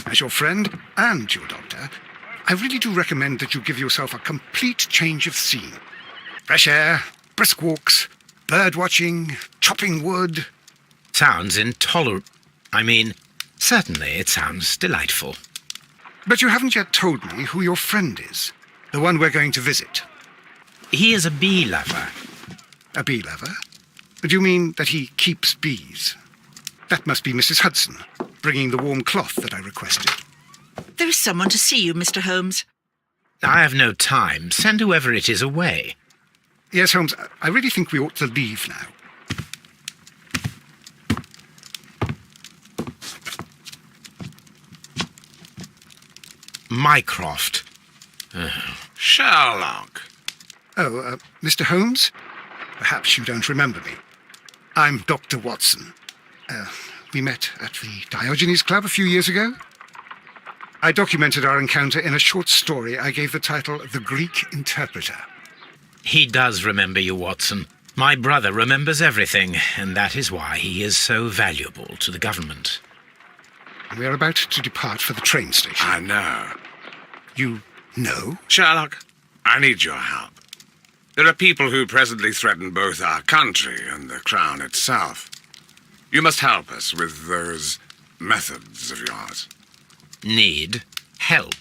As your friend and your doctor, I really do recommend that you give yourself a complete change of scene. Fresh air, brisk walks, bird watching, chopping wood. Sounds intolerable. Certainly it sounds delightful. But you haven't yet told me who your friend is, the one we're going to visit. He is a bee lover. A bee lover? Do you mean that he keeps bees? That must be Mrs. Hudson, bringing the warm cloth that I requested. There is someone to see you, Mr. Holmes. I have no time. Send whoever it is away. Yes, Holmes, I really think we ought to leave now. Mycroft. Sherlock. Oh, Mr. Holmes? Perhaps you don't remember me. I'm Dr. Watson. We met at the Diogenes Club a few years ago. I documented our encounter in a short story I gave the title The Greek Interpreter. He does remember you, Watson. My brother remembers everything, and that is why he is so valuable to the government. We are about to depart for the train station. I know. You know? Sherlock, I need your help. There are people who presently threaten both our country and the Crown itself. You must help us with those methods of yours. Need? Help?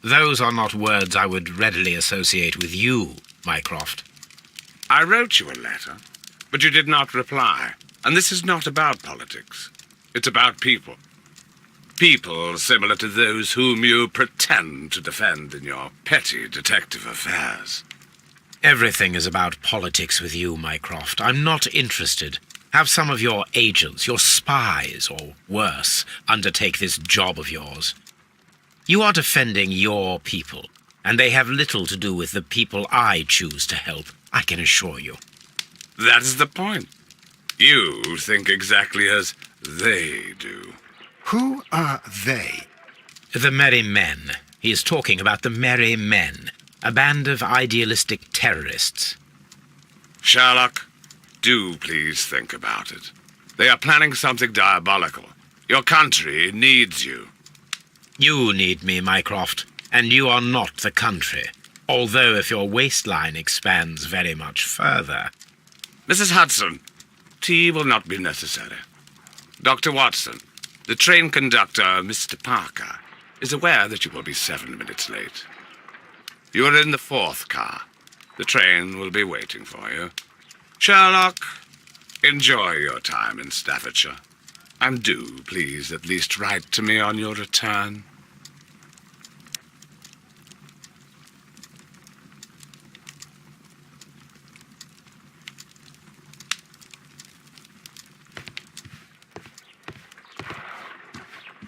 Those are not words I would readily associate with you, Mycroft. I wrote you a letter, but you did not reply. And this is not about politics. It's about people. People similar to those whom you pretend to defend in your petty detective affairs. Everything is about politics with you, Mycroft. I'm not interested. Have some of your agents, your spies, or worse, undertake this job of yours. You are defending your people, and they have little to do with the people I choose to help, I can assure you. That is the point. You think exactly as they do. Who are they? The Merry Men. He is talking about the Merry Men, a band of idealistic terrorists. Sherlock, do please think about it. They are planning something diabolical. Your country needs you. You need me, Mycroft, and you are not the country, although if your waistline expands very much further. Mrs. Hudson, tea will not be necessary. Dr. Watson, the train conductor, Mr. Parker, is aware that you will be 7 minutes late. You are in the 4th car. The train will be waiting for you. Sherlock, enjoy your time in Staffordshire. And do, please, at least write to me on your return.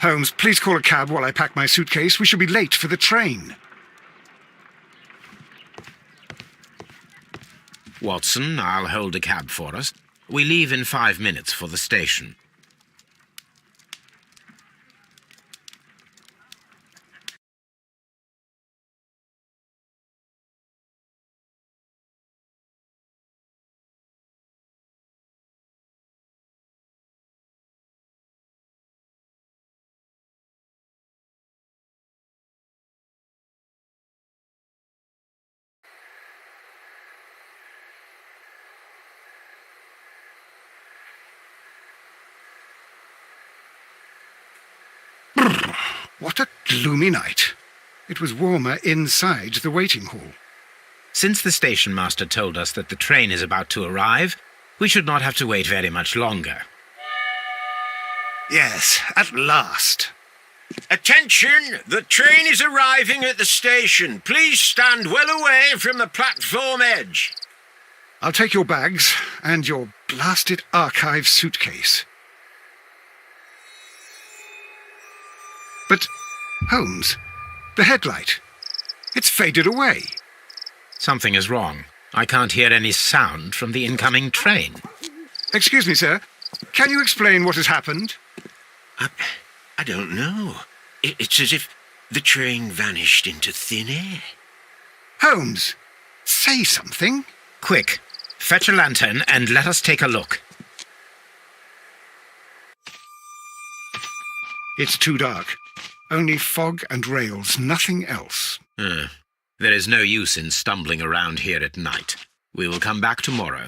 Holmes, please call a cab while I pack my suitcase. We shall be late for the train. Watson, I'll hold a cab for us. We leave in 5 minutes for the station. What a gloomy night. It was warmer inside the waiting hall. Since the station master told us that the train is about to arrive, we should not have to wait very much longer. Yes, at last. Attention! The train is arriving at the station. Please stand well away from the platform edge. I'll take your bags and your blasted archive suitcase. But, Holmes, the headlight, it's faded away. Something is wrong. I can't hear any sound from the incoming train. Excuse me, sir. Can you explain what has happened? I don't know. It's as if the train vanished into thin air. Holmes, say something. Quick, fetch a lantern and let us take a look. It's too dark. Only fog and rails, nothing else. There is no use in stumbling around here at night. We will come back tomorrow.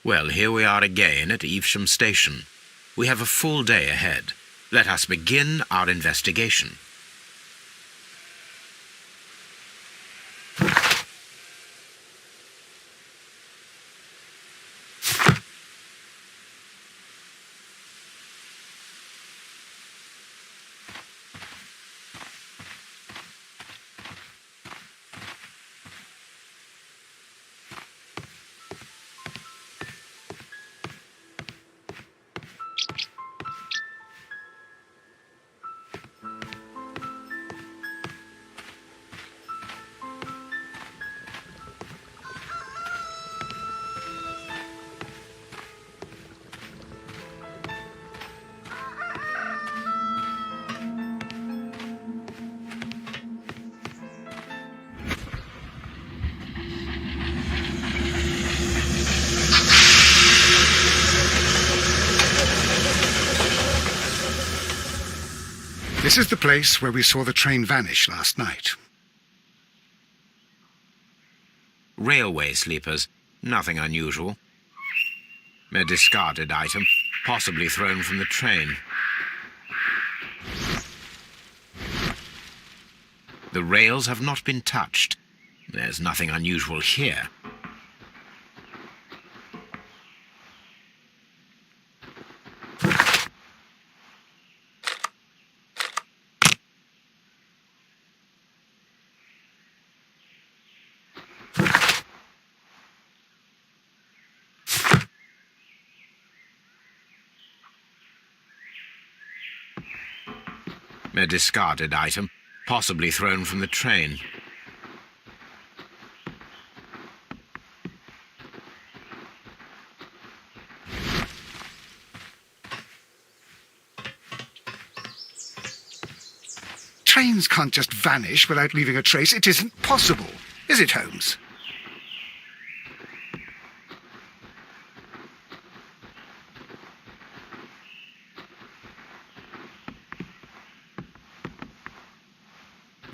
Well, here we are again at Evesham Station. We have a full day ahead. Let us begin our investigation. This is the place where we saw the train vanish last night. Railway sleepers. Nothing unusual. A discarded item, possibly thrown from the train. The rails have not been touched. There's nothing unusual here. A discarded item, possibly thrown from the train. Trains can't just vanish without leaving a trace. It isn't possible, is it, Holmes?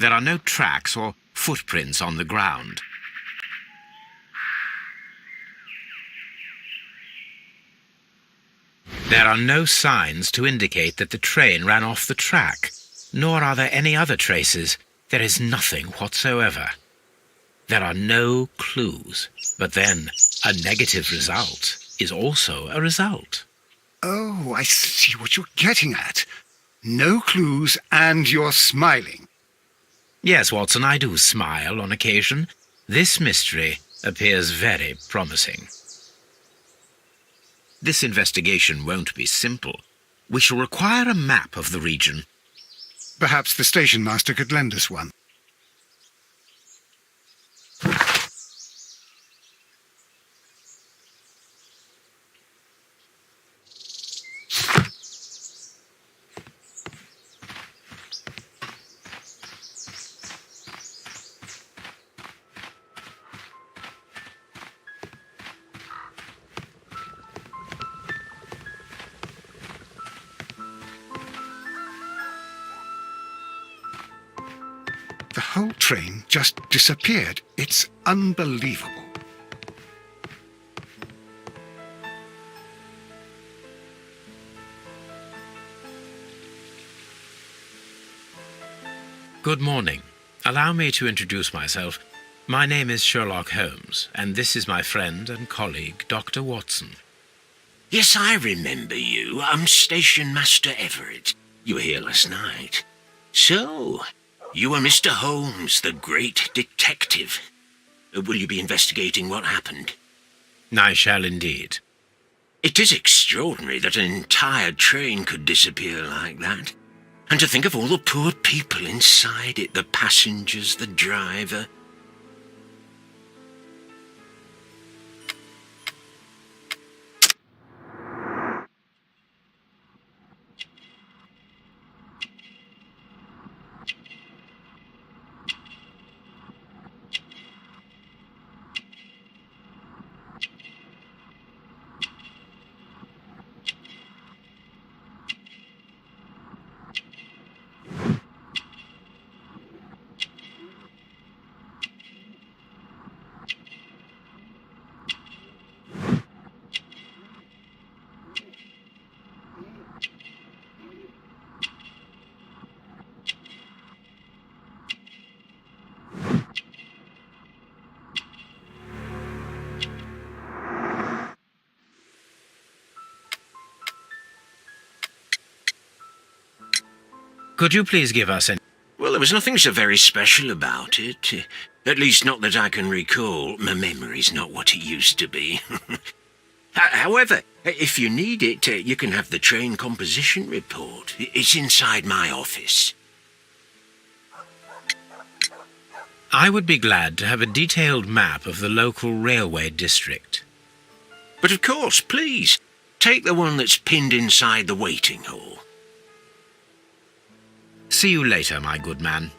There are no tracks or footprints on the ground. There are no signs to indicate that the train ran off the track, nor are there any other traces. There is nothing whatsoever. There are no clues, but then a negative result is also a result. Oh, I see what you're getting at. No clues, and you're smiling. Yes, Watson, I do smile on occasion. This mystery appears very promising. This investigation won't be simple. We shall require a map of the region. Perhaps the station master could lend us one. The whole train just disappeared. It's unbelievable. Good morning. Allow me to introduce myself. My name is Sherlock Holmes, and this is my friend and colleague, Dr. Watson. Yes, I remember you. I'm Station Master Everett. You were here last night. So, You are Mr. Holmes, the great detective. Will you be investigating what happened? I shall indeed. It is extraordinary that an entire train could disappear like that. And to think of all the poor people inside it, the passengers, the driver. Could you please give us an... Well, there was nothing so very special about it. At least not that I can recall. My memory's not what it used to be. However, if you need it, you can have the train composition report. It's inside my office. I would be glad to have a detailed map of the local railway district. But of course, please, take the one that's pinned inside the waiting hall. See you later, my good man.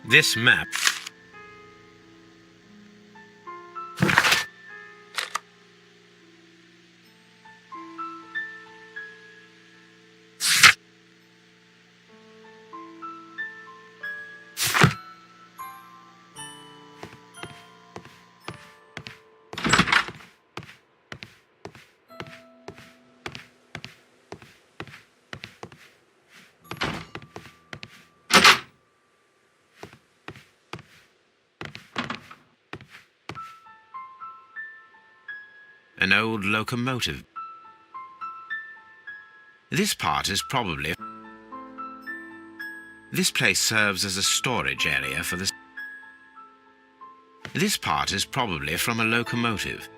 This map... An old locomotive. This part is probably... This place serves as a storage area for the... This part is probably from a locomotive.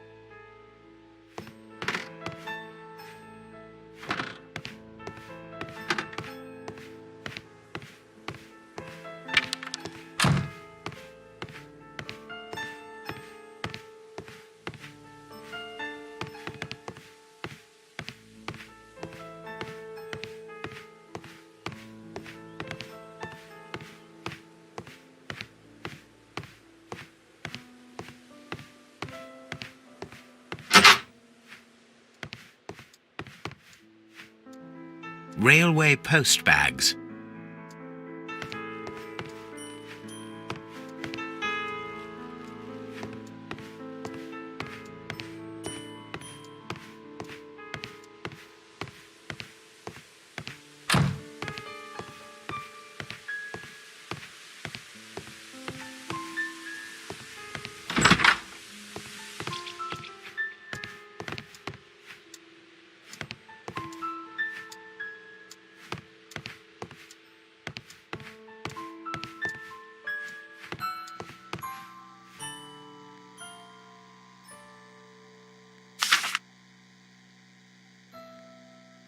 Railway post bags.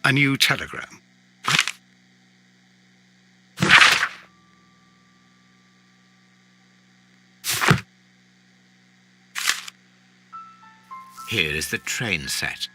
A new telegram. Here is the train set.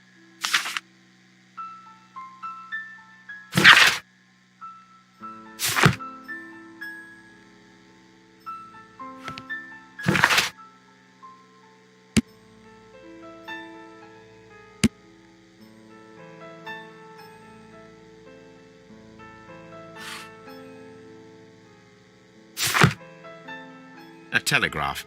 A telegraph.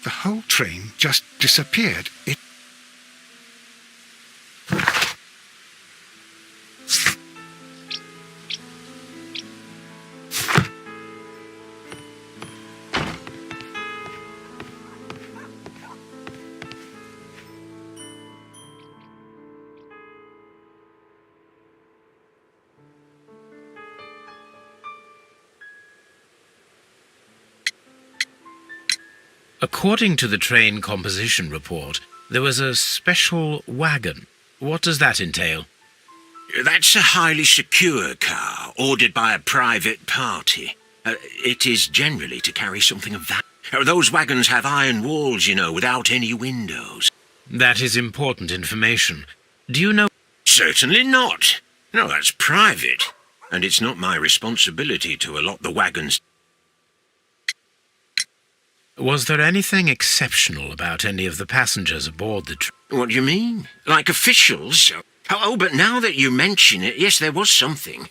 The whole train just disappeared. It... According to the train composition report, there was a special wagon. What does that entail? That's a highly secure car, ordered by a private party. It is generally to carry something of value. Those wagons have iron walls, you know, without any windows. That is important information. Do you know... Certainly not. No, that's private. And it's not my responsibility to allot the wagons. Was there anything exceptional about any of the passengers aboard the train? What do you mean? Like officials? Oh, but now that you mention it, yes, there was something.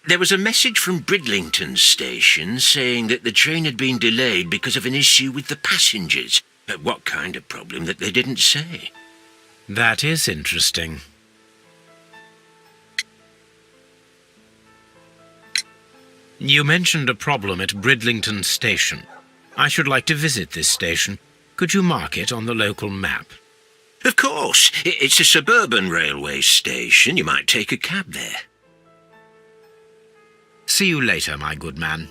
There was a message from Bridlington station saying that the train had been delayed because of an issue with the passengers. But what kind of problem that they didn't say? That is interesting. You mentioned a problem at Bridlington station. I should like to visit this station. Could you mark it on the local map? Of course. It's a suburban railway station. You might take a cab there. See you later, my good man.